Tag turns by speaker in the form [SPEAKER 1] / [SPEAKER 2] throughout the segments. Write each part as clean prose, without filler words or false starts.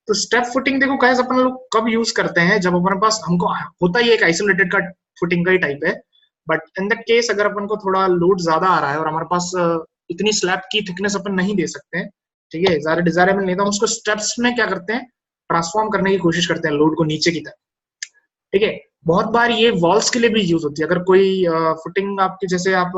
[SPEAKER 1] तो step footing देखो guys अपन लोग कब यूज करते हैं, जब हमारे पास हमको होता ही एक आइसोलेटेड का फुटिंग का ही टाइप है, बट इन द केस अगर अपन को थोड़ा लोड ज्यादा आ रहा है और हमारे पास इतनी स्लैब की थिकनेस अपन नहीं दे सकते हैं, ठीक है, ज्यादा डिजायरेबल नहीं था, उसको स्टेप्स में क्या करते हैं, ट्रांसफॉर्म करने की कोशिश करते हैं लोड को नीचे की तरफ, ठीक है। बहुत बार ये वॉल्स के लिए भी यूज होती है, अगर कोई फुटिंग आपकी, जैसे आप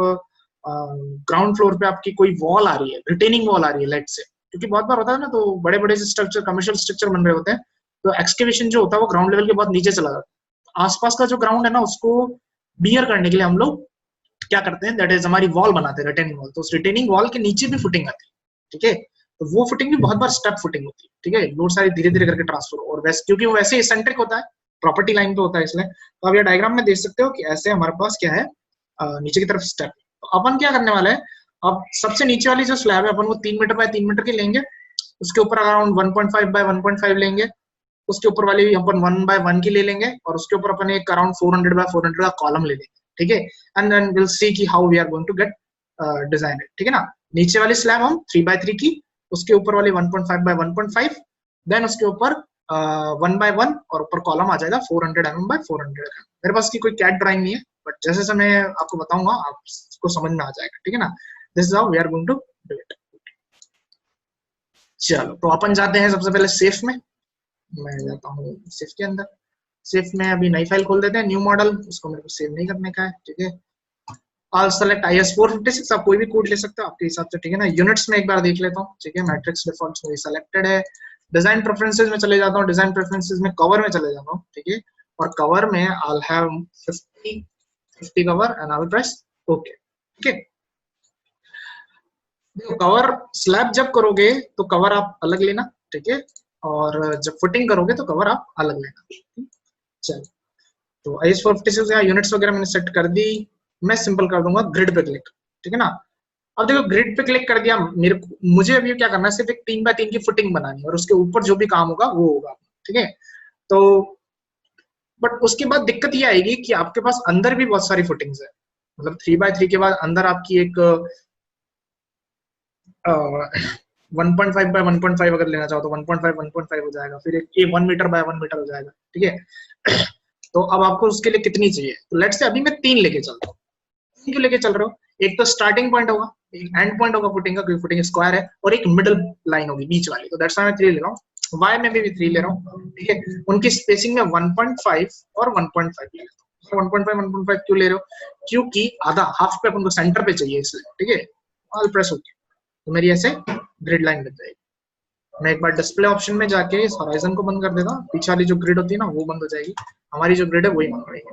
[SPEAKER 1] ग्राउंड फ्लोर पे आपकी कोई वॉल आ रही है, रिटेनिंग वॉल आ रही है लेट से, क्योंकि बहुत बार होता है ना, तो बड़े बड़े स्ट्रक्चर, कमर्शियल स्ट्रक्चर बन रहे होते हैं, तो एक्सकेवेशन जो होता है वो ग्राउंड लेवल के बहुत नीचे चला जाता है, आसपास का जो ग्राउंड है ना उसको बियर करने के लिए हम लोग क्या करते हैं, दैट इज हमारी वॉल बनाते हैं, रिटेनिंग वॉल, तो उस रिटेनिंग वॉल के नीचे भी फुटिंग आती है, ठीक है। तो वो फुटिंग भी बहुत बार स्टेप फुटिंग होती है, ठीक है, लोड सारी धीरे धीरे करके ट्रांसफर, और वैसे क्योंकि वो वैसे एसेंट्रिक होता है, प्रॉपर्टी लाइन पे होता है, इसलिए तो आप ये डायग्राम में देख सकते हो कि ऐसे हमारे पास क्या है, नीचे की तरफ स्टेप। तो अपन क्या करने वाले हैं, अब सबसे नीचे वाली जो स्लैब है अपन वो 3 मीटर बाय 3 मीटर की लेंगे, उसके ऊपर अराउंड 1.5 बाय 1.5 लेंगे, उसके ऊपर वाली अपन 1 बाय 1 की ले लेंगे, और उसके ऊपर अपन एक अराउंड 400 बाय 400 का कॉलम ले लेंगे, ठीक है। एंड देन विल सी कि how we are going to get design it, ठीक है ना। नीचे वाली स्लैब हम 3 बाय 3 की, उसके ऊपर वाली 1.5 बाय 1.5, देन उसके ऊपर 1 बाय 1, और ऊपर कॉलम आ जाएगा 400 mm बाय 400 mm। मेरे पास की कोई कैट ड्राइंग नहीं है, बट जैसे जैसे मैं आपको बताऊंगा आपको समझ में आ जाएगा, ठीक है ना। This is how we are going to do it. चलो तो अपन जाते हैं सबसे पहले सेफ में, मैं जाता हूँ सेफ के अंदर। सेफ में अभी नई फाइल खोल देते हैं, न्यू मॉडल, उसको मेरे को सेव नहीं करने का है, ठीक है। ऑल सेलेक्ट IS456, आप कोई भी कोड ले सकते हो आपके हिसाब से, ठीक है ना। यूनिट्स में एक बार देख लेता हूँ, ठीक है, मैट्रिक्स डिफॉल्ट में सेलेक्टेड है। डिजाइन प्रेफरेंसेस में चले जाता हूँ, डिजाइन प्रेफरेंसेस में कवर में चले जाता हूँ, ठीक है, और कवर में I have 50 cover and I will press okay, ठीक है। देखो कवर स्लैब जब करोगे तो कवर आप अलग लेना, ठीक है, और जब फुटिंग करोगे तो कवर आप अलग लेना। चलो तो IS456 या यूनिट्स वगैरह मैंने सेट कर दी, मैं सिंपल कर दूंगा ग्रिड पे क्लिक, ठीक है ना। अब देखो ग्रिड पे क्लिक कर दिया, मुझे अभी क्या करना है, सिर्फ एक 3 बाय 3 की फुटिंग बनानी है, और उसके ऊपर जो भी काम होगा वो होगा, ठीक है। तो बट उसके बाद दिक्कत ये आएगी कि आपके पास अंदर भी बहुत सारी फुटिंग्स है, मतलब 3 बाय 3 के बाद अंदर आपकी एक 1.5 बाय 1.5 अगर लेना चाहो तो 1.5 हो जाएगा, फिर एक 1 मीटर बाय 1 मीटर हो जाएगा, ठीक है। तो अब आपको उसके लिए कितनी चाहिए, तो लेट्स से अभी मैं 3 लेके चलता हूँ। 3 क्यों लेके चल रहा हूँ, एक तो स्टार्टिंग पॉइंट होगा, एक एंड पॉइंट होगा फुटिंग का, क्योंकि फुटिंग स्क्वायर है, और एक मिडिल लाइन होगी बीच वाली, तो दैट्स व्हाई मैं 3 ले रहा हूँ। वाई में भी 3 ले रहा हूँ, ठीक है। उनकी स्पेसिंग में 1.5 और 1.5 ले लेता हूँ। 1.5 क्यों ले रहे हो, क्योंकि आधा हाफ पे अपन को सेंटर पे चाहिए इसलिए, ठीक है। ऑल प्रेस होके तो मेरी ऐसे ग्रिड लाइन बन जाएगी। मैं एक बार डिस्प्ले ऑप्शन में जाके इस हॉराइजन को बंद कर देता हूँ, पीछे वाली जो ग्रिड होती है ना वो बंद हो जाएगी, हमारी जो ग्रिड है वही बंद हो जाएगी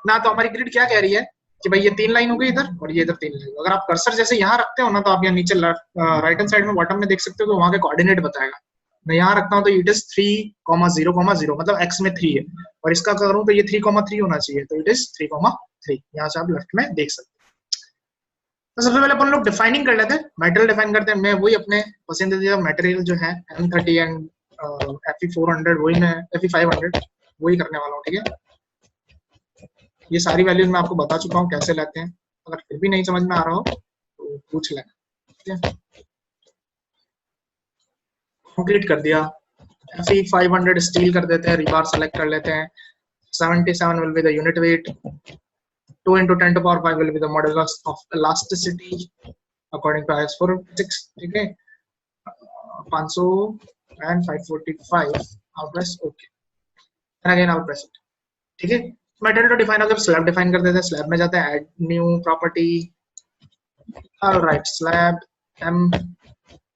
[SPEAKER 1] ना। तो हमारी ग्रिड क्या कह रही है कि भाई ये 3 लाइन हो गई इधर, और ये इधर 3 लाइन। अगर आप कर्सर जैसे यहाँ रखते हो ना, तो आप यहाँ नीचे राइट हैंड साइड में बॉटम में देख सकते हो तो वहां के कोऑर्डिनेट बताएगा। मैं यहाँ रखता हूँ तो इट इज 3,0,0 मतलब x में 3 है, और इसका करूँ तो ये 3,3 होना चाहिए, तो इट इज 3,3। यहाँ से आप लेफ्ट में देख सकते हैं। तो सबसे पहले अपन लोग डिफाइनिंग कर लेते हैं, मटेरियल डिफाइन करते हैं। मैं वही अपने पसंदीदा मटेरियल जो है M30 एंड Fe400, वही मैं Fe500 वही करने वाला हूँ, ठीक है। ये सारी वैल्यूज मैं आपको बता चुका हूँ कैसे लेते हैं, अगर फिर भी नहीं समझ में आ रहा हो तो पूछ लेना, ठीक है। कंप्लीट कर दिया, Fe500 स्टील कर देते हैं, रिबार सेलेक्ट कर लेते हैं, 77 will be the unit weight, 2 into 10 to power 5 will be the modulus of elasticity according to IS456, ठीक है। 500 and 545, I'll press OK and again I'll press it, ठीक है। मटेरियल तो डिफाइन हो गया, स्लैब डिफाइन कर देते हैं, स्लैब में जाते हैं, add new property, alright slab M,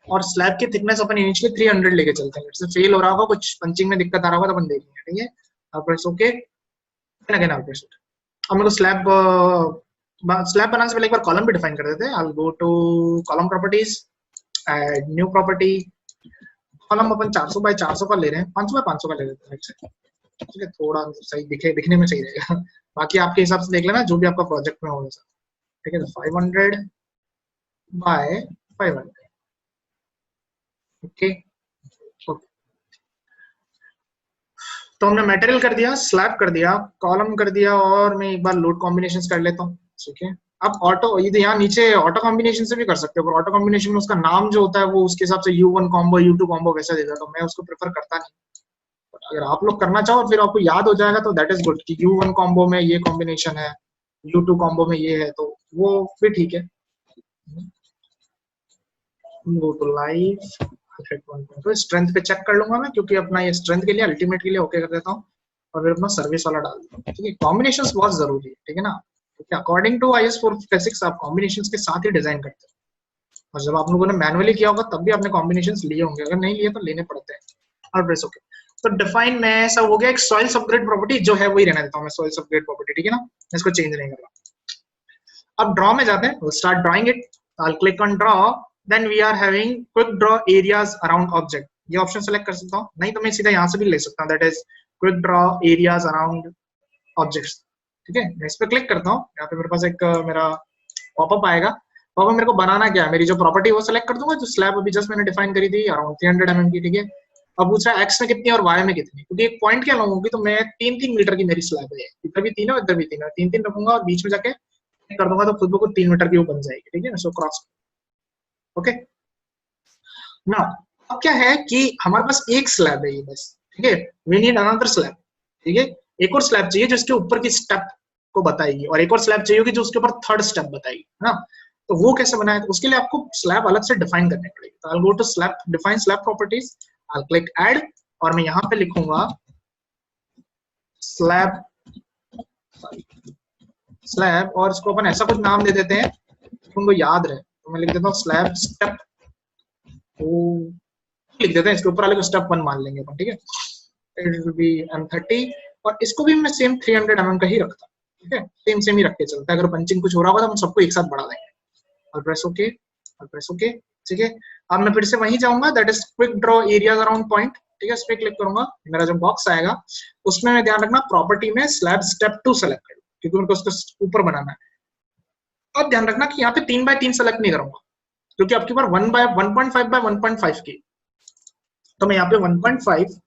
[SPEAKER 1] और स्लैब की थिकनेस अपन इनिशियली 300 लेके चलते हैं, इससे फेल हो रहा होगा, कुछ पंचिंग में दिक्कत आ रहा होगा तो अपन देखेंगे, ठीक है। I'll press OK and again I'll press it। अब मेरे को स्लैब बनाने से पहले एक बार कॉलम भी डिफाइन कर देते हैं। I'll go to column properties, add new property, column अपन 400 बाय 400 का ले रहे हैं, 500 बाय 500 का ले लेते हैं, ठीक है, थोड़ा सही दिखने में सही रहेगा। बाकी आपके हिसाब से देख लेना जो भी आपका प्रोजेक्ट में होगा, ठीक है। तो 500 बाय 500, ओके। तो हमने मटेरियल कर दिया, स्लैब कर दिया, कॉलम कर दिया, और मैं एक बार लोड कॉम्बिनेशंस कर लेता हूँ, ठीक है। आप ऑटो ये यहाँ नीचे ऑटो कॉम्बिनेशन से भी कर सकते हो, पर ऑटो कॉम्बिनेशन में उसका नाम जो होता है वो उसके हिसाब से U1 कॉम्बो U2 कॉम्बो वैसा देता है, तो मैं उसको प्रेफर करता नहीं। अगर आप लोग करना चाहो फिर आपको याद हो जाएगा तो दैट इज गुड कि U1 कॉम्बो में ये कॉम्बिनेशन है, U2 कॉम्बो में ये है, तो वो भी ठीक है। गो टू लाइव, तो स्ट्रेंथ पे चेक कर लूंगा मैं, क्योंकि अपना ये स्ट्रेंथ के लिए अल्टीमेट के लिए ओके कर देता हूँ और फिर अपना सर्विस वाला डाल दूंगा। ठीक है, कॉम्बिनेशंस बहुत जरूरी है, ठीक है ना, क्योंकि अकॉर्डिंग टू IS 456 आप कॉम्बिनेशंस के साथ ही डिजाइन करते हैं, और जब आप लोगों ने मैनुअली किया होगा तब भी आपने कॉम्बिनेशंस लिए होंगे, अगर नहीं लिए तो लेने पड़ते हैं। और प्रेस ओके। तो डिफाइन में सब हो गया, एक सॉइल सबग्रेड प्रॉपर्टी जो है वही रहने देता हूँ मैं, सॉइल सबग्रेड प्रॉपर्टी, ठीक है ना, इसको चेंज नहीं कर रहा। अब ड्रॉ में जाते हैं, start drawing it, I will click on draw, then we are having quick draw areas around object, ये ऑप्शन सेलेक्ट कर सकता हूँ, नहीं तो मैं सीधा यहाँ से भी ले सकता हूँ, that is quick draw areas around objects. ठीक है, मैं इस पर क्लिक करता हूँ, यहाँ पे मेरे पास एक मेरा पॉपअप आएगा, पॉपअप मेरे को बनाना क्या है, मेरी जो प्रॉपर्टी वो सेलेक्ट कर दूंगा, जो स्लैब अभी जस्ट मैंने डिफाइन करी थी अराउंड 300 mm की, ठीक है। अब पूछा एक्स में कितनी और वाई में कितनी, क्योंकि एक पॉइंट क्या लाऊंगी, तो मैं 3-3 मीटर की मेरी स्लैब है, इधर भी 3 है इधर भी 3 है, 3-3 रखूंगा और बीच में जाके कर दूंगा तो खुद ब खुद 3 मीटर की वो बन जाएगी, ठीक है, सो क्रॉस। ओके ना, अब क्या है कि हमारे पास एक स्लैब है ये बस, ठीक है, वी नीड अनदर स्लैब, ठीक है, एक और स्लैब चाहिए जो इसके ऊपर की स्टेप को बताएगी, और एक और स्लैब चाहिए होगी जो उसके ऊपर थर्ड स्टेप बताएगी, है ना। तो वो कैसे बनाए, तो उसके लिए आपको स्लैब अलग से डिफाइन करने पड़ेगी, तो I go to slab, define slab properties, I click add, और मैं यहाँ पे लिखूंगा स्लैब, स्लैब, और इसको अपन ऐसा कुछ नाम दे देते हैं उनको याद रहे, तो मैं लिख देता हूँ स्लैब स्टेप, लिख देते हैं, इसके ऊपर वाले को स्टेप 1 मान लेंगे अपन, ठीक है, इट विल बी M30, और इसको भी मैं सेम 300 mm का ही रखता हूँ, ठीक है, सेम ही रख के चलता है, अगर पंचिंग कुछ हो रहा होगा तो हम सबको एक साथ बढ़ा देंगे, और प्रेस ओके, और प्रेस ओके, ठीक है। अब मैं फिर से वहीं जाऊंगा, that is quick draw areas around point, ठीक है, इस पे क्लिक करूंगा, मेरा जो बॉक्स आएगा उसमें मैं ध्यान रखना प्रॉपर्टी में स्लैब स्टेप 2 सेलेक्ट करूँ, क्योंकि उनको उसको ऊपर बनाना है। अब ध्यान रखना कि यहाँ पे 3x3 सेलेक्ट नहीं करूंगा, क्योंकि आपके पास 1.5 by 1.5 की, तो मैं यहाँ पे 1.5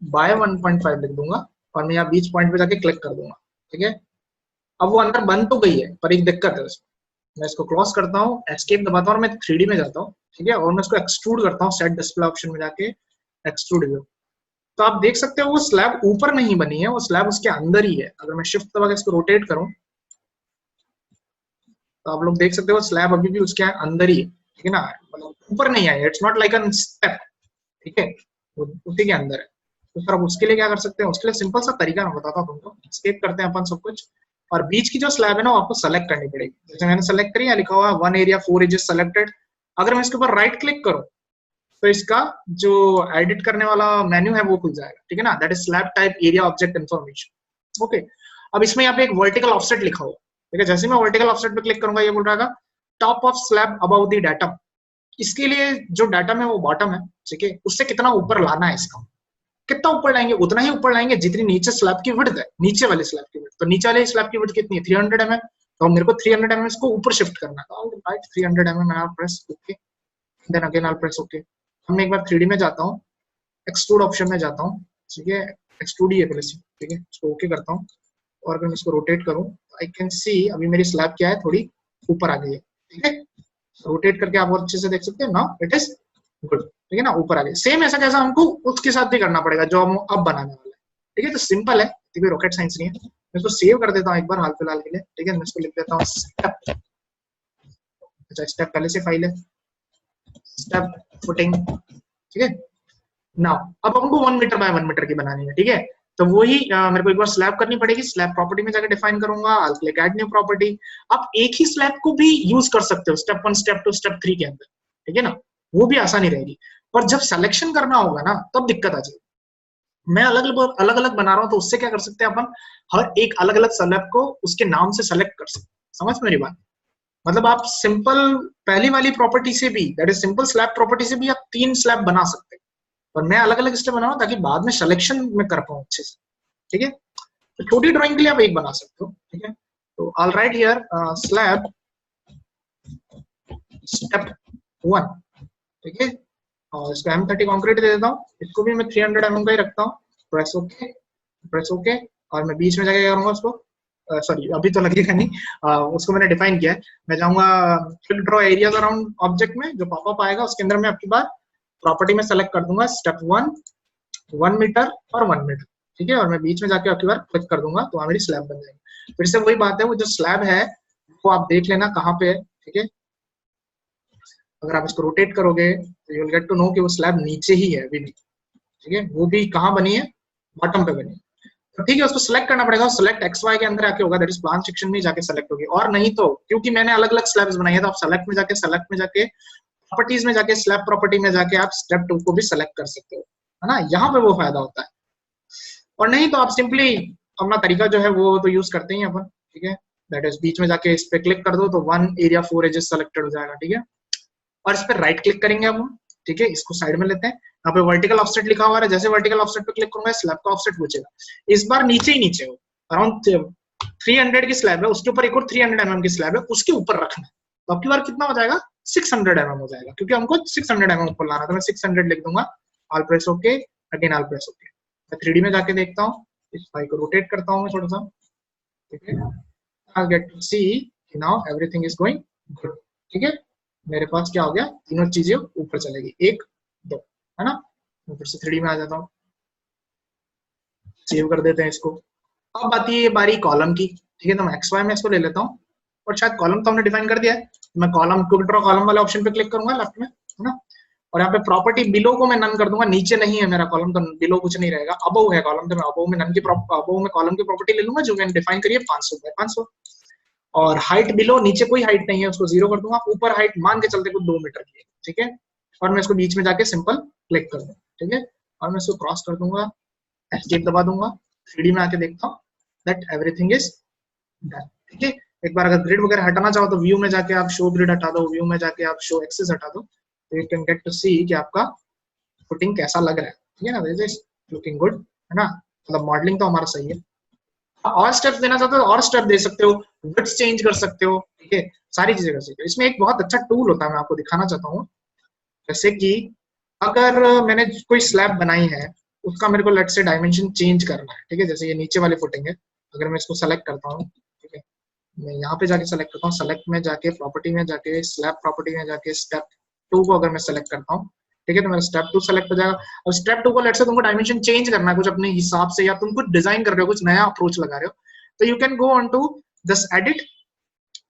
[SPEAKER 1] by 1.5 लिख दूंगा, और मैं यहाँ बीच पॉइंट पे जाके क्लिक कर दूंगा, ठीक है। अब वो अंदर बन तो गई है, पर एक दिक्कत है उसमें, मैं इसको क्लोज करता हूँ, एस्केप दबाता हूँ और मैं 3D में जाता हूँ, ठीक है, और मैं इसको एक्सट्रूड करता हूँ, सेट डिस्प्ले ऑप्शन में जाके एक्सट्रूड व्यू, तो आप देख सकते हो वो स्लैब ऊपर नहीं बनी है, वो स्लैब उसके अंदर ही है। अगर मैं शिफ्ट दबा के इसको रोटेट करूं तो आप लोग देख सकते हो स्लैब अभी भी उसके अंदर ही है, ठीक है ना, मतलब ऊपर नहीं है, it's not like an step, ठीक है, वो उसी के अंदर है। तो फिर आप उसके लिए क्या कर सकते हैं, उसके लिए सिंपल सा तरीका मैं बताता हूँ तुमको, स्केप करते हैं अपन सब कुछ, और बीच की जो स्लैब है ना वो आपको सेलेक्ट करनी पड़ेगी, जैसे मैंने सेलेक्ट करी, लिखा हुआ 1 area 4 edges सेलेक्टेड, अगर मैं इसके ऊपर राइट क्लिक करूं तो इसका जो एडिट करने वाला मेन्यू है वो खुल जाएगा, ठीक है ना, that is slab type area object information. Okay, अब इसमें यहाँ पे एक वर्टिकल ऑफसेट लिखा हुआ, ठीक है, जैसे मैं वर्टिकल ऑफसेट पे क्लिक करूंगा ये बोल रहा है top of slab about the datum, इसके लिए जो डाटम है वो बॉटम है, ठीक है, उससे कितना ऊपर लाना है, इसका कितना ऊपर लाएंगे, उतना ही ऊपर लाएंगे जितनी नीचे स्लैब की विड्थ है, नीचे वाले स्लैब की विड्थ, तो नीचे वाले स्लैब की विड्थ कितनी है 300 mm, तो मेरे को 300 mm इसको ऊपर शिफ्ट करना है, तो right 300 mm, I press okay, then again I press okay. हम एक बार 3D में जाता हूँ, एक्सट्रूड ऑप्शन में जाता हूँ, ठीक है, एक्सट्रूड ही है पहले से, ठीक है, इसको ओके करता हूँ, और अगर मैं इसको रोटेट करूँ आई कैन सी अभी मेरी स्लैब क्या है, थोड़ी ऊपर आ गई है, ठीक है, रोटेट करके आप और अच्छे से देख सकते हैं ना, इट इज गुड, ठीक है ना, ऊपर आ गई। सेम ऐसा कैसा हमको उसके साथ भी करना पड़ेगा जो हम अब बनाने वाले हैं, ठीक है, तो सिंपल है, कोई रॉकेट साइंस नहीं है। मैं इसको सेव कर देता हूँ एक बार हाल फिलहाल के लिए, ठीक है, मैं इसको लिख देता हूँ स्टेप, अच्छा स्टेप पहले से फाइल है, स्टेप फुटिंग, ठीक है। नाउ अब हमको 1 मीटर बाय 1 मीटर की बनानी है, ठीक है, तो वही मेरे को एक बार स्लैब करनी पड़ेगी, स्लैब प्रॉपर्टी में जाकर डिफाइन करूंगा, आई क्लिक ऐड न्यू प्रॉपर्टी। आप एक ही स्लैब को भी यूज कर सकते हो स्टेप 1 स्टेप 2 स्टेप 3 के अंदर, ठीक है ना, वो भी आसानी रहेगी, पर जब सिलेक्शन करना होगा ना तब दिक्कत आ जाएगी। मैं अलग अलग बना रहा हूँ, तो उससे क्या कर सकते हैं अपन, हर एक अलग अलग स्लैब को उसके नाम से सेलेक्ट कर सकते हैं, समझ मेरी बात, मतलब आप सिंपल पहली वाली प्रॉपर्टी से भी, that is simple slab property से भी आप 3 स्लैब बना सकते हैं, और मैं अलग अलग स्टेप बनाऊं ताकि बाद में सिलेक्शन में कर पाऊं अच्छे से, ठीक है। तो छोटी ड्राइंग के लिए आप एक बना सकते हो, ठीक है, तो I'll write here slab step 1, ठीक है, और इसको M30 कंक्रीट दे देता हूँ, इसको भी मैं 300 mm का ही रखता हूँ, प्रेस ओके, प्रेस ओके, और मैं बीच में जाके करूंगा उसको सॉरी अभी तो लगेगा नहीं, उसको मैंने डिफाइन किया है। मैं जाऊंगा quick draw areas around object में, जो पॉपअप आएगा उसके अंदर मैं आपकी बार प्रॉपर्टी में सेलेक्ट कर दूंगा स्टेप 1 मीटर और 1 मीटर, ठीक है, और मैं बीच में जाके आपकी बार क्लिक कर दूंगा तो मेरी स्लैब बन जाएगी। फिर से वही बात है, वो जो स्लैब है वो आप देख लेना कहाँ पे है, ठीक है। अगर आप इसको रोटेट करोगे तो you will get to know कि वो स्लैब नीचे ही है अभी भी, ठीक है। वो भी कहाँ बनी है, बॉटम पे बनी है। तो ठीक है, उसको सिलेक्ट करना पड़ेगा, सिलेक्ट एक्स वाई के अंदर आके होगा, दैट इज प्लान सेक्शन में जाके सेलेक्ट होगी। और नहीं तो क्योंकि मैंने अलग अलग स्लैब्स बनाई है तो आप सेलेक्ट में जाके प्रॉपर्टीज में जाके स्लैब प्रॉपर्टी में जाके आप स्टेप 2 को भी सेलेक्ट कर सकते हो, है ना, यहाँ पे वो फायदा होता है। और नहीं तो आप सिंपली अपना तरीका जो है वो तो यूज करते ही अपन, ठीक है। दैट इज बीच में जाके इस पे क्लिक कर दो तो 1 एरिया 4 एजेस सेलेक्टेड हो जाएगा, ठीक है। और इस पे राइट क्लिक करेंगे हम, ठीक है, इसको साइड में लेते हैं। यहाँ पे वर्टिकल ऑफसेट लिखा हुआ है, जैसे वर्टिकल ऑफसेट पे क्लिक करूंगा स्लैब का ऑफसेट पूछेगा। इस बार नीचे ही नीचे हो, अराउंड 300 की स्लैब है, उसके ऊपर एक और 300 mm की स्लैब है, उसके ऊपर रखना। तो आपकी बार कितना हो जाएगा, 600 mm हो जाएगा, क्योंकि हमको 600 mm ऊपर लाना, तो मैं 600 लिख दूंगा। All press okay, again all press okay. मैं 3D में जाके देखता हूँ, इस फाइल को रोटेट करता हूँ थोड़ा सा, ठीक है। I get to see now everything is going good, ठीक है। मेरे पास क्या हो गया, तीनों चीजें ऊपर चलेगी, 1 2, है ना। ऊपर से 3D में आ जाता हूँ, सेव कर देते हैं इसको। अब आती है बारी कॉलम की, ठीक है। तो मैं XY में इसको ले लेता हूँ, और शायद कॉलम तो हमने डिफाइन कर दिया है। मैं कॉलम क्विक ड्रॉ कॉलम वाले ऑप्शन पे क्लिक करूंगा लेफ्ट में, है ना। और यहाँ पे प्रॉपर्टी बिलो को मैं नन कर दूंगा, नीचे नहीं है मेरा कॉलम तो बिलो कुछ नहीं रहेगा। अबव है कॉलम, तो मैं अबव में नन की अबव में कॉलम की प्रॉपर्टी ले लूंगा जो मैंने डिफाइन करी है 500 बाय 500। और हाइट बिलो, नीचे कोई हाइट नहीं है, उसको 0 कर दूंगा। ऊपर हाइट मान के चलते कुछ 2 मीटर की है, ठीक है। और मैं इसको बीच में जाके सिंपल क्लिक कर दूंगा, ठीक है। और मैं इसको क्रॉस कर दूंगा, एस्केप दबा दूंगा, 3D में आके देखता हूँ दैट एवरीथिंग इज डन, ठीक है। एक बार अगर ग्रिड वगैरह हटाना चाहो तो व्यू में जाके आप शो ग्रिड हटा दो, व्यू में जाके आप शो एक्सेस हटा दो, तो यू कैन गेट टू सी कि आपका फुटिंग कैसा लग रहा है, ठीक है ना। दिस इज लुकिंग गुड, है ना। मतलब मॉडलिंग तो हमारा सही है। और स्टेप्स देना चाहते हो और स्टेप दे सकते हो, विड्थ चेंज कर सकते हो, ठीक है, सारी चीजें कर सकते हो। इसमें एक बहुत अच्छा टूल होता है, मैं आपको दिखाना चाहता हूँ। जैसे कि अगर मैंने कोई स्लैब बनाई है, उसका मेरे को लेट से डायमेंशन चेंज करना है, ठीक है। जैसे ये नीचे वाली फुटिंग है, अगर मैं इसको सेलेक्ट करता हूँ, ठीक है, मैं यहाँ पे जाके सेलेक्ट करता हूँ, सेलेक्ट में जाके प्रॉपर्टी में जाके स्लैब प्रॉपर्टी में जाके स्टेप 2 को अगर मैं सेलेक्ट करता हूँ, ठीक है, तो मेरा स्टेप 2 सेलेक्ट हो जाएगा। और स्टेप 2 को लेट से तुमको डायमेंशन चेंज करना है कुछ अपने हिसाब से, या तुम कुछ डिजाइन कर रहे हो, कुछ नया अप्रोच लगा रहे हो, तो you can go on to this edit,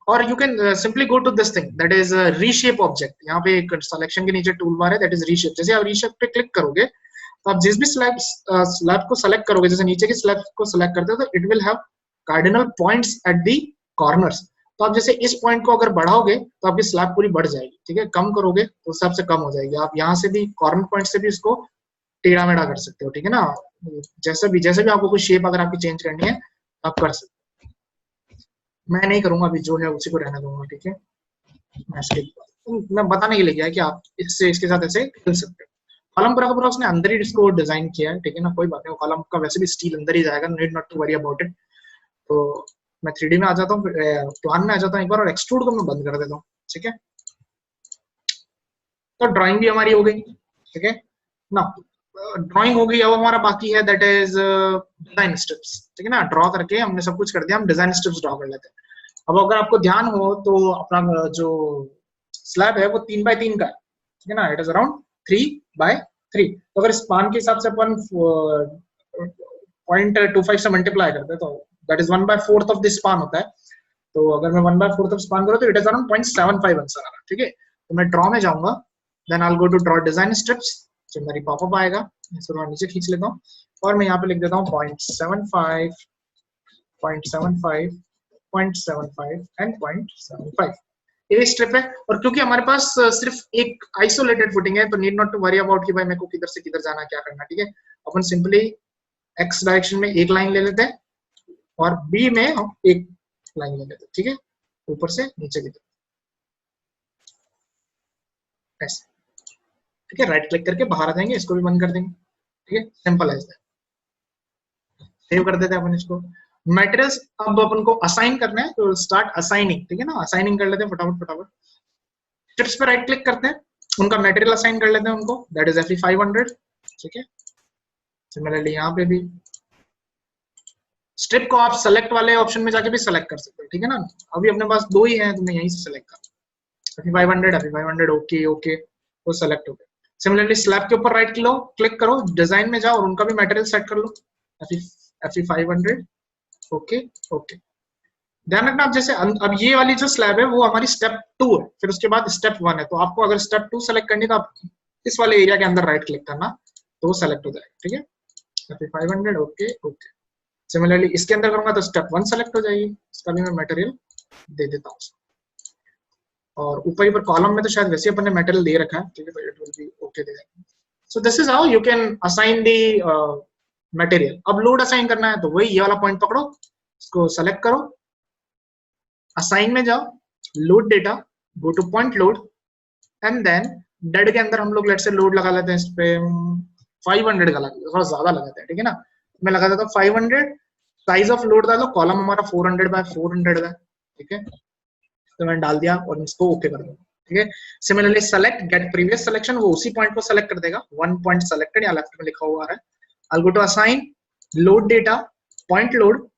[SPEAKER 1] और you can simply go to this thing that is reshape object. यहाँ पे एक सिलेक्शन के नीचे टूल बार है, दैट इज रीशेप। जैसे आप रीशेप पे क्लिक करोगे तो आप जिस भी स्लैब को सेलेक्ट करोगे, जैसे नीचे की स्लैब को सेलेक्ट करते हो तो it will have cardinal points at the corners. तो आप जैसे इस पॉइंट को अगर बढ़ाओगे तो आपकी स्लैब पूरी बढ़ जाएगी, ठीक है। कम करोगे तो उस हिसाब से कम हो जाएगी। आप यहाँ से भी कॉर्नर पॉइंट से भी इसको टेढ़ा मेढ़ा कर सकते हो, ठीक है ना। जैसे भी आपको कोई शेप अगर आपकी चेंज करनी है आप कर सकते हो। मैं नहीं करूंगा, अभी जो है उसी को रहने दूंगा, ठीक है। मैं बताने के लिए गया कि आप इससे इसके साथ ऐसे खेल सकते हो। कॉलम पूरा का पूरा उसने अंदर ही इसको डिजाइन किया है, ठीक है ना, कोई बात नहीं। कॉलम का वैसे भी स्टील अंदर ही जाएगा, need not to worry about it. तो मैं 3D में आ जाता हूँ, प्लान में आ जाता हूँ एक बार, और एक्सट्रूड को मैं बंद कर देता हूँ, ठीक है। तो ड्राइंग भी हमारी हो गई, ठीक है ना। ड्राइंग हो गई, अब हमारा बाकी है दैट इज डिजाइन स्टेप्स, ठीक है ना। ड्रॉ करके हमने सब कुछ कर दिया, हम डिजाइन स्टेप्स ड्रॉ कर लेते हैं। अब अगर आपको ध्यान हो तो अपना जो स्लैब है वो 3x3 का है, ठीक है ना। It is around 3x3। तो अगर स्पान के हिसाब से अपन 0.25 से मल्टीप्लाई करते हैं तो that is 1/4 of the span होता है। तो अगर मैं 1/4 ऑफ स्पान करूँ तो इट इज अराउंड 0.75 आंसर आ रहा है, ठीक है। तो मैं ड्रॉ में जाऊंगा, then I will go to draw design steps. जो मेरी पॉपअप आएगा, इसको मैं नीचे खींच लेता हूँ, और मैं यहाँ पे लिख देता हूँ 0.75, 0.75, 0.75 एंड 0.75। ये स्टेप है। और क्योंकि हमारे पास सिर्फ एक आइसोलेटेड फुटिंग है तो need not to worry about कि भाई मेरे को किधर से किधर जाना, क्या करना, ठीक है। अपन सिंपली एक्स डायरेक्शन में एक लाइन ले लेते हैं, और बी में हम एक लाइन ले लेते हैं, ठीक है, ऊपर से नीचे की तरफ ऐसे, ठीक है। राइट क्लिक करके बाहर आ जाएंगे, इसको भी बंद कर देंगे, ठीक है। सिंपल है। सेव कर देते हैं अपन इसको। मटेरियल्स अब अपन को असाइन करना है, तो स्टार्ट असाइनिंग, ठीक है ना। असाइनिंग कर लेते हैं फटाफट फटाफट। स्टेप्स पे राइट क्लिक करते हैं, उनका मटेरियल असाइन कर लेते हैं उनको, दैट इज FE 500, ठीक है। सिमिलरली यहाँ पे भी स्ट्रिप को आप सेलेक्ट वाले ऑप्शन में जाके भी सेलेक्ट कर सकते हो, ठीक है ना। अभी अपने पास दो ही हैं तो मैं यहीं से सेलेक्ट कर, FE 500 FE 500 ओके ओके, वो सेलेक्ट हो गया। सिमिलरली स्लैब के ऊपर राइट क्लिक करो, डिजाइन में जाओ और उनका भी मटेरियल सेट कर लो, FE 500 ओके ओके। ध्यान रखना, आप जैसे अब ये वाली जो स्लैब है वो हमारी स्टेप 2 है, फिर उसके बाद स्टेप 1 है, तो आपको अगर स्टेप 2 सेलेक्ट करनी है तो आप इस वाले एरिया के अंदर राइट क्लिक करना, तो वो सेलेक्ट हो जाएगा, ठीक है। FE 500 okay okay. सिमिलरली इसके अंदर करूंगा तो स्टेप 1 सेलेक्ट हो जाएगी, इसका भी मैं मटेरियल दे देता हूँ। और ऊपर कॉलम में तो शायद वैसे अपन ने मटेरियल दे रखा है, ठीक है, तो it will be okay there. So this is how you can assign the material. अब लोड असाइन करना है तो वही ये वाला पॉइंट पकड़ो, इसको सेलेक्ट करो, असाइन में जाओ, load data, go to point load, and then dead के अंदर हम लोग लेट से लोड लगा लेते हैं, इस पे 500 का लगा, थोड़ा ज्यादा लगाते हैं, ठीक है ना। मैं लगा देता हूँ 500, साइज ऑफ लोड डालो, कॉलम हमारा 400 बाय 400 का, ठीक है, तो मैंने डाल दिया और इसको ओके कर दूंगा, ठीक है। Similarly select get previous selection, वो उसी पॉइंट को सेलेक्ट कर देगा, वन पॉइंट सेलेक्टेड, यहाँ लेफ्ट में लिखा हुआ है। I'll go to assign load data point load,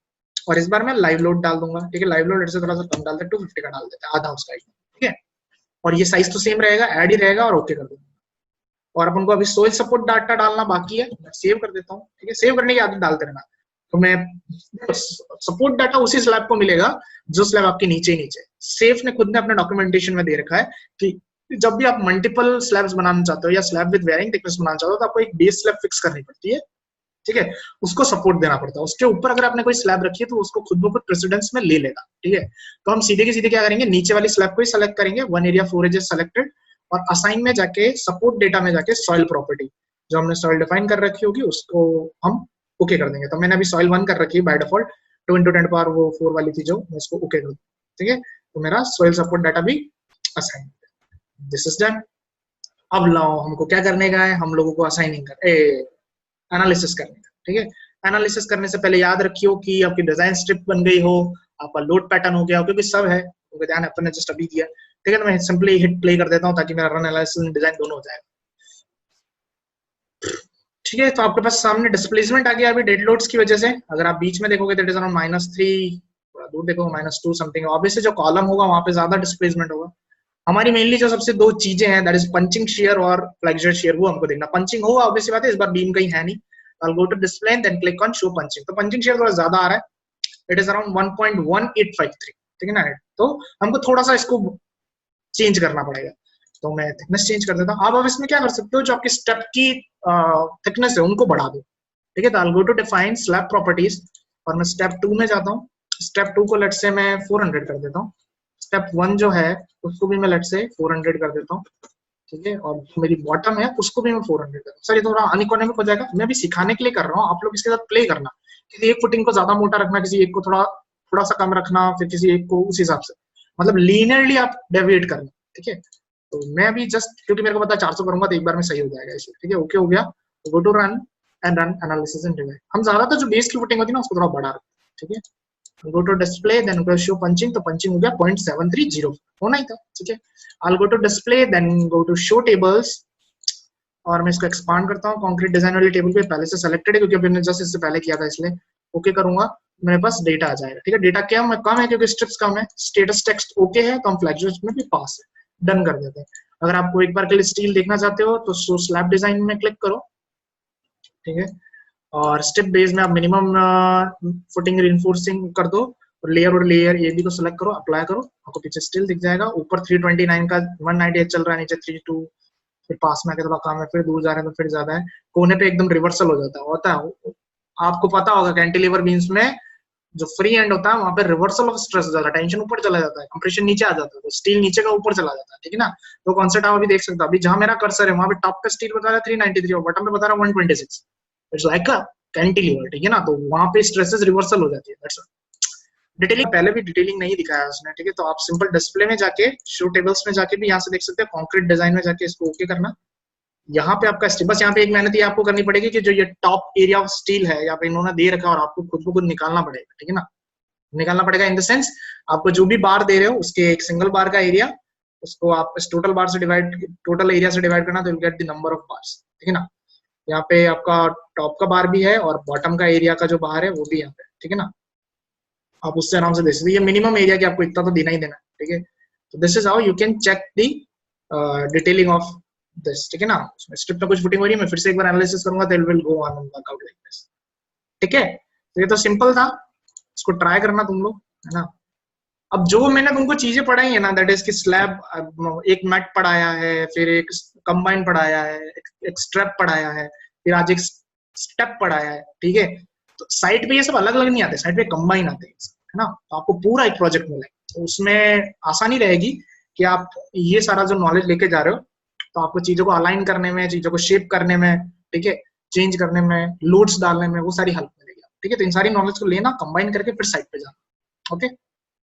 [SPEAKER 1] और इस बार मैं लाइव लोड डाल दूंगा, ठीक है। लाइव लोड से थोड़ा सा कम डालते हैं, 250 का डाल देते हैं, आधा उसका, ठीक है। और ये साइज तो सेम रहेगा, ऐड ही रहेगा, और ओके कर दूंगा। और अपन को अभी सोइल सपोर्ट डाटा डालना बाकी है, मैं सेव कर देता हूँ, ठीक है। सेव करने की आदत डालते रहना, तो मैं सपोर्ट डाटा उसी स्लैब को मिलेगा जो स्लैब आपके नीचे ही नीचे। सेफ ने खुद ने अपने डॉक्यूमेंटेशन में दे रखा है कि जब भी आप मल्टीपल स्लैब्स बनाना चाहते हो या स्लैब विद वेरिंग थिकनेस बनाना चाहते हो, तो आपको एक बेस स्लैब फिक्स करनी पड़ती है, ठीक है, उसको सपोर्ट देना पड़ता है। उसके ऊपर अगर आपने कोई स्लैब रखी है तो उसको खुद ब खुद प्रेसिडेंस में ले लेगा, ठीक है। तो हम सीधे के सीधे क्या करेंगे, नीचे वाली स्लैब को ही सेलेक्ट करेंगे, 1 एरिया 4 एजेस सेलेक्टेड, और असाइन में जाके सपोर्ट डेटा में जाके सॉइल प्रॉपर्टी जो हमने सॉइल डिफाइन कर रखी होगी उसको हम ओके कर देंगे। तो मैंने अभी सॉइल 1 कर रखी है बाय डिफॉल्ट, 2 × 10 पावर वो 4 वाली थी जो, मैं इसको ओके कर दूं, ठीक है। तो मेरा सॉइल सपोर्ट डाटा भी असाइन, दिस इज डन। अब लाओ हमको क्या करने का है, हम लोगों को असाइनिंग कर एनालिसिस करने का, ठीक है। एनालिसिस करने से पहले याद रखियो कि आपकी डिजाइन स्ट्रिप बन गई हो, आपका लोड पैटर्न हो गया हो, क्योंकि सब है, क्योंकि ध्यान अपन ने जस्ट अभी किया, ठीक है। तो मैं सिंपली हिट प्ले कर देता हूँ ताकि मेरा रन एनालिसिस डिजाइन दोनों हो जाए, ठीक है। तो आपके पास सामने डिस्प्लेसमेंट आ गया अभी डेड लोड्स की वजह से। अगर आप बीच में देखोगे तो इट इज अराउंड -3, थोड़ा दूर देखो -2 समथिंग। ऑब्वियसली जो कॉलम होगा वहां पे ज्यादा डिस्प्लेसमेंट होगा। हमारी मेनली जो सबसे दो चीजें हैं, दैट इज पंचिंग शेयर और फ्लेक्सर शेयर, वो हमको देखना। पंचिंग होगा ऑब्वियसली बात है, इस बार बीम कहीं है नहीं। I'll go to display and then click on show punching। तो पंचिंग शेयर थोड़ा ज्यादा आ रहा है, इट इज अराउंड 1.1853, ठीक है ना। तो हमको थोड़ा सा इसको चेंज करना पड़ेगा, तो मैं थिकनेस चेंज कर देता हूँ। आप इसमें क्या कर सकते हो, जो आपकी स्टेप की थिकनेस है उनको बढ़ा दो, ठीक है। तो I'll go to define slab properties, और मैं स्टेप 2 में जाता हूँ। स्टेप 2 को लेट से मैं 400 कर देता हूँ। स्टेप 1 जो है उसको भी मैं लेट से 400 कर देता हूँ, ठीक है। और मेरी बॉटम है उसको भी मैं 400 कर, सर ये थोड़ा अनइकोनॉमिक हो जाएगा, मैं अभी सिखाने के लिए कर रहा हूँ, आप लोग इसके साथ प्ले करना। किसी एक फुटिंग को ज्यादा मोटा रखना, किसी एक को थोड़ा थोड़ा सा कम रखना, फिर किसी एक को उस हिसाब से, मतलब लीनियरली आप डेविएट करना, ठीक है। तो मैं अभी जस्ट, क्योंकि मेरे को पता 400 करूंगा तो एक बार में सही हो जाएगा इसे, ठीक है। ओके हो गया, go to run and run analysis and design. हम ज्यादातर जो बेस की फुटिंग होती है ना उसको थोड़ा बढ़ा रखते हैं, ठीक है। Go to display then go show punching, तो पंचिंग हो गया 0.730 होना ही था, ठीक है। I'll go to display then go to show tables, और मैं इसको एक्सपांड करता हूँ। कंक्रीट डिजाइन वाली टेबल पे पहले से सेलेक्टेड है क्योंकि मैंने जस्ट इससे पहले किया था, इसलिए ओके करूंगा, मेरे पास डेटा आ जाएगा, ठीक है। डेटा कम है क्योंकि स्ट्रिप्स कम है, स्टेटस टेक्स्ट ओके है तो हम फ्लैक्चर्स में भी पास है, डन कर देते हैं। अगर आपको एक बार के लिए स्टील देखना चाहते हो तो शो स्लैब डिजाइन में क्लिक करो, ठीक है। और स्टेप बेस में आप मिनिमम फुटिंग रिइंफोर्सिंग कर दो, और लेयर ये भी को सिलेक्ट करो, अप्लाई करो, आपको पीछे स्टिल दिख जाएगा। ऊपर 329 का 198 चल रहा है, नीचे 32, फिर पास में आके थोड़ा कम है, फिर दूर जा रहे हैं तो फिर ज्यादा है। कोने पे एकदम रिवर्सल हो जाता है आपको पता होगा कैंटिलीवर बीम्स में जो फ्री एंड होता है वहां पे रिवर्सल ऑफ स्ट्रेस हो जाता है, टेंशन ऊपर चला जाता है, कंप्रेशन नीचे आ जाता है, तो स्टील नीचे का ऊपर चला जाता है, ठीक है ना। तो कॉन्सेप्ट आप अभी देख सकते हो, अभी जहां मेरा कर्सर है वहां पे टॉप पे स्टील बता रहा है 393 और बॉटम पे बता रहा है 126, इट्स लाइक अ कैंटिलीवर, ठीक है ना। तो वहां पे स्ट्रेसेस रिवर्सल हो जाती है, दैट्स डिटेलिंग। पहले भी डिटेलिंग नहीं दिखाया उसने, ठीक है। तो आप सिंपल डिस्प्ले में जाके शो टेबल्स में जाके भी यहाँ से देख सकते हैं, कॉन्क्रीट डिजाइन में जाके इसको ओके करना। यहाँ पे आपका बस यहाँ पे एक मेहनत आपको करनी पड़ेगी कि जो ये टॉप एरिया ऑफ स्टील है यहाँ पे इन्होंने दे रखा है और आपको खुद को खुद निकालना पड़ेगा, ठीक है ना। निकालना पड़ेगा इन द सेंस, आपको जो भी बार दे रहे हो उसके एक सिंगल बार का एरिया, उसको आप इस टोटल बार से डिवाइड, टोटल एरिया से डिवाइड करना, तो you get the number of bars, ठीक है ना। यहाँ पे आपका टॉप का बार भी है और बॉटम का एरिया का जो बाहर है वो भी यहाँ पे, ठीक है। ठीक है ना, आप उससे आराम से दे सकते, ये मिनिमम एरिया कि आपको इतना तो देना ही देना, ठीक है। तो this is how you can check the detailing of this, ठीक है ना। स्क्रिप्ट में कुछ फुटिंग हो रही है, मैं फिर से एक बार एनालिसिस करूंगा, तो it will go on and work out like this, ठीक है। तो ये तो सिंपल था, इसको ट्राई करना तुम लोग, है ना। अब जो मैंने तुमको चीजें पढ़ाई है ना, दैट इज कि स्लैब, एक मैट पढ़ाया है, फिर एक कंबाइन पढ़ाया है, एक स्ट्रेप पढ़ाया है, फिर आज एक स्टेप पढ़ाया है, ठीक है। तो साइट पे ये सब अलग अलग नहीं आते, साइट पे कंबाइन आते हैं, है ना। तो आपको पूरा एक प्रोजेक्ट मिला है, तो उसमें आसानी रहेगी कि आप ये सारा जो नॉलेज लेके जा रहे हो, तो आपको चीजों को अलाइन करने में, चीजों को शेप करने में, ठीक है, चेंज करने में, लोड्स डालने में, वो सारी हेल्प मिलेगी, ठीक है। तो इन सारी नॉलेज को लेना, कंबाइन करके फिर साइट पे जाना, ओके।